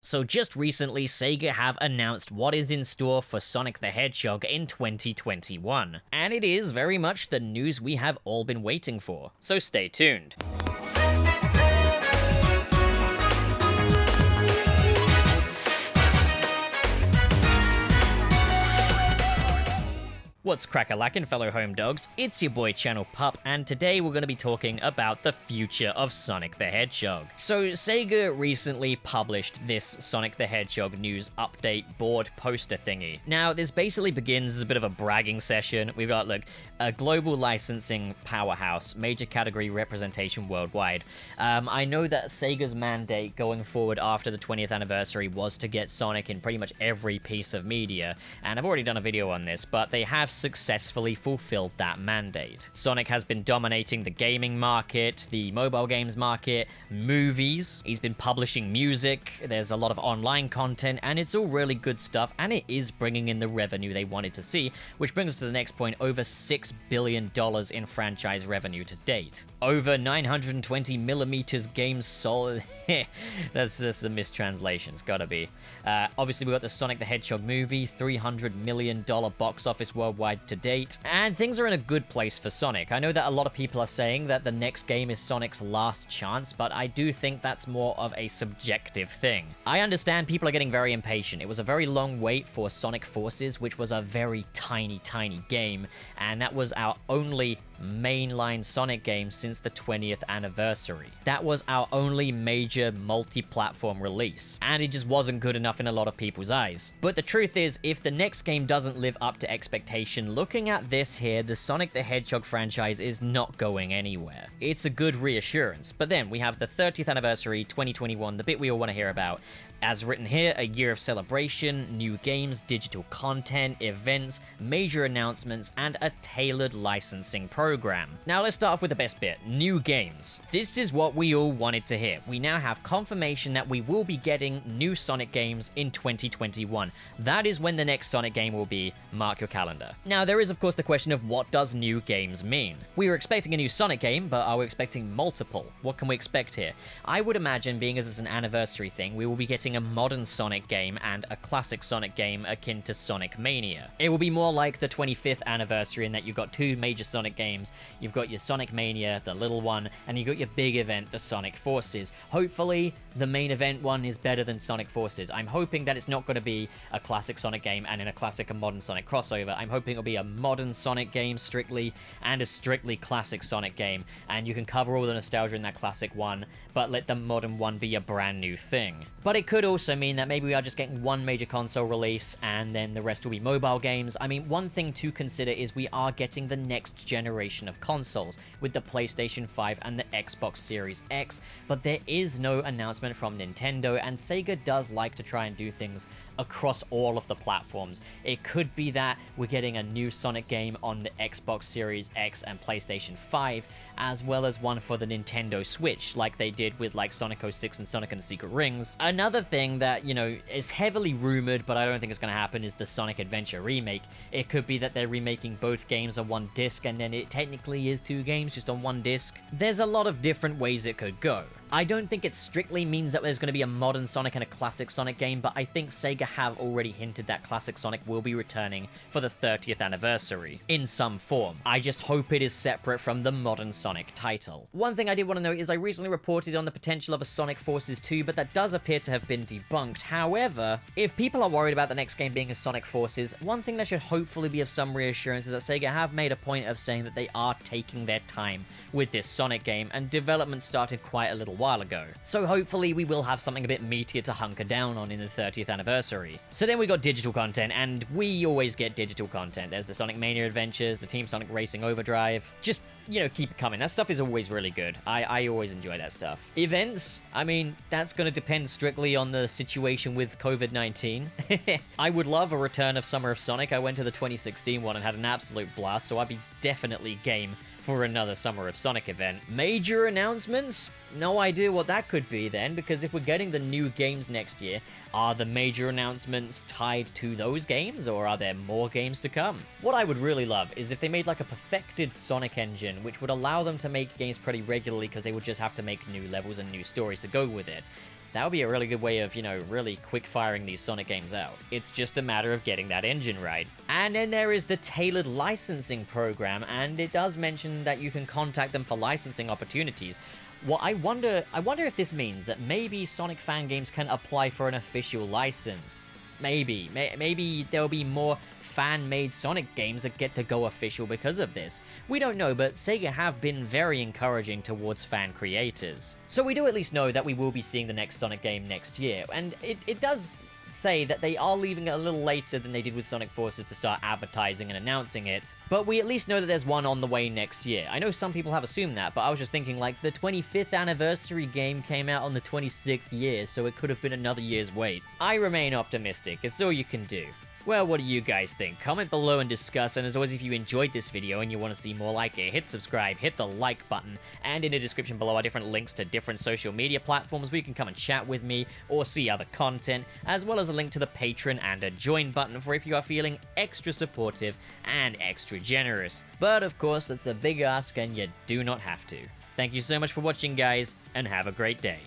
So just recently, Sega have announced what is in store for Sonic the Hedgehog in 2021. And it is very much the news we have all been waiting for. So stay tuned. What's crack-a-lackin', fellow home dogs? It's your boy Channel Pup, and today we're going to be talking about the future of Sonic the Hedgehog. So Sega recently published this Sonic the Hedgehog news update board poster thingy. Now, this basically begins as a bit of a bragging session. We've got, look, a global licensing powerhouse, major category representation worldwide. I know that Sega's mandate going forward after the 20th anniversary was to get Sonic in pretty much every piece of media, and I've already done a video on this, but they have successfully fulfilled that mandate. Sonic has been dominating the gaming market, the mobile games market, movies. He's been publishing music, there's a lot of online content, and it's all really good stuff, and it is bringing in the revenue they wanted to see, which brings us to the next point, over $6 billion in franchise revenue to date. Over 920 millimeters games sold. That's just a mistranslation, it's gotta be. Obviously we got the Sonic the Hedgehog movie, $300 million box office worldwide to date, and things are in a good place for Sonic. I know that a lot of people are saying that the next game is Sonic's last chance, but I do think that's more of a subjective thing. I understand people are getting very impatient. It was a very long wait for Sonic Forces, which was a very tiny game, and that was our only mainline Sonic game since the 20th anniversary. That was our only major multi-platform release, and it just wasn't good enough in a lot of people's eyes. But the truth is, if the next game doesn't live up to expectation, looking at this here, the Sonic the Hedgehog franchise is not going anywhere. It's a good reassurance. But then we have the 30th anniversary, 2021, the bit we all want to hear about. As written here, a year of celebration, new games, digital content, events, major announcements, and a tailored licensing program. Now let's start off with the best bit, new games. This is what we all wanted to hear. We now have confirmation that we will be getting new Sonic games in 2021. That is when the next Sonic game will be, mark your calendar. Now there is of course the question of what does new games mean? We were expecting a new Sonic game, but are we expecting multiple? What can we expect here? I would imagine, being as it's an anniversary thing, we will be getting a modern Sonic game and a classic Sonic game akin to Sonic Mania. It will be more like the 25th anniversary in that you've got two major Sonic games. You've got your Sonic Mania, the little one, and you've got your big event, the Sonic Forces. Hopefully, the main event one is better than Sonic Forces. I'm hoping that it's not going to be a classic Sonic game and in a classic and modern Sonic crossover. I'm hoping it'll be a modern Sonic game strictly and a strictly classic Sonic game, and you can cover all the nostalgia in that classic one, but let the modern one be a brand new thing. But it could also mean that maybe we are just getting one major console release and then the rest will be mobile games. I mean, one thing to consider is we are getting the next generation of consoles with the PlayStation 5 and the Xbox Series X, but there is no announcement from Nintendo, and Sega does like to try and do things across all of the platforms. It could be that we're getting a new Sonic game on the Xbox Series X and PlayStation 5, as well as one for the Nintendo Switch, like they did with like Sonic 06 and Sonic and the Secret Rings. Another thing that, you know, is heavily rumored, but I don't think it's going to happen, is the Sonic Adventure remake. It could be that they're remaking both games on one disc, and then it technically is two games just on one disc. There's a lot of different ways it could go. I don't think it strictly means that there's going to be a modern Sonic and a classic Sonic game, but I think Sega have already hinted that classic Sonic will be returning for the 30th anniversary, in some form. I just hope it is separate from the modern Sonic title. One thing I did want to note is I recently reported on the potential of a Sonic Forces 2, but that does appear to have been debunked. However, if people are worried about the next game being a Sonic Forces, one thing that should hopefully be of some reassurance is that Sega have made a point of saying that they are taking their time with this Sonic game, and development started quite a little while ago. So hopefully we will have something a bit meatier to hunker down on in the 30th anniversary. So then we got digital content, and we always get digital content. There's the Sonic Mania Adventures, the Team Sonic Racing Overdrive. Just, you know, keep it coming. That stuff is always really good. I always enjoy that stuff. Events, I mean, that's going to depend strictly on the situation with COVID-19. I would love a return of Summer of Sonic. I went to the 2016 one and had an absolute blast, so I'd be definitely game for another Summer of Sonic event. Major announcements? No idea what that could be then, because if we're getting the new games next year, are the major announcements tied to those games, or are there more games to come? What I would really love is if they made like a perfected Sonic engine, which would allow them to make games pretty regularly, because they would just have to make new levels and new stories to go with it. That would be a really good way of, really quick firing these Sonic games out. It's just a matter of getting that engine right. And then there is the tailored licensing program, and it does mention that you can contact them for licensing opportunities. Well, I wonder if this means that maybe Sonic fan games can apply for an official license. Maybe there'll be more fan-made Sonic games that get to go official because of this. We don't know, but Sega have been very encouraging towards fan creators. So we do at least know that we will be seeing the next Sonic game next year, and it does say that they are leaving it a little later than they did with Sonic Forces to start advertising and announcing it, but we at least know that there's one on the way next year. I know some people have assumed that, but I was just thinking, like, the 25th anniversary game came out on the 26th year, so it could have been another year's wait. I remain optimistic, it's all you can do. Well, what do you guys think? Comment below and discuss, and as always, if you enjoyed this video and you want to see more like it, hit subscribe, hit the like button, and in the description below are different links to different social media platforms where you can come and chat with me or see other content, as well as a link to the Patreon and a join button for if you are feeling extra supportive and extra generous. But of course, it's a big ask and you do not have to. Thank you so much for watching, guys, and have a great day.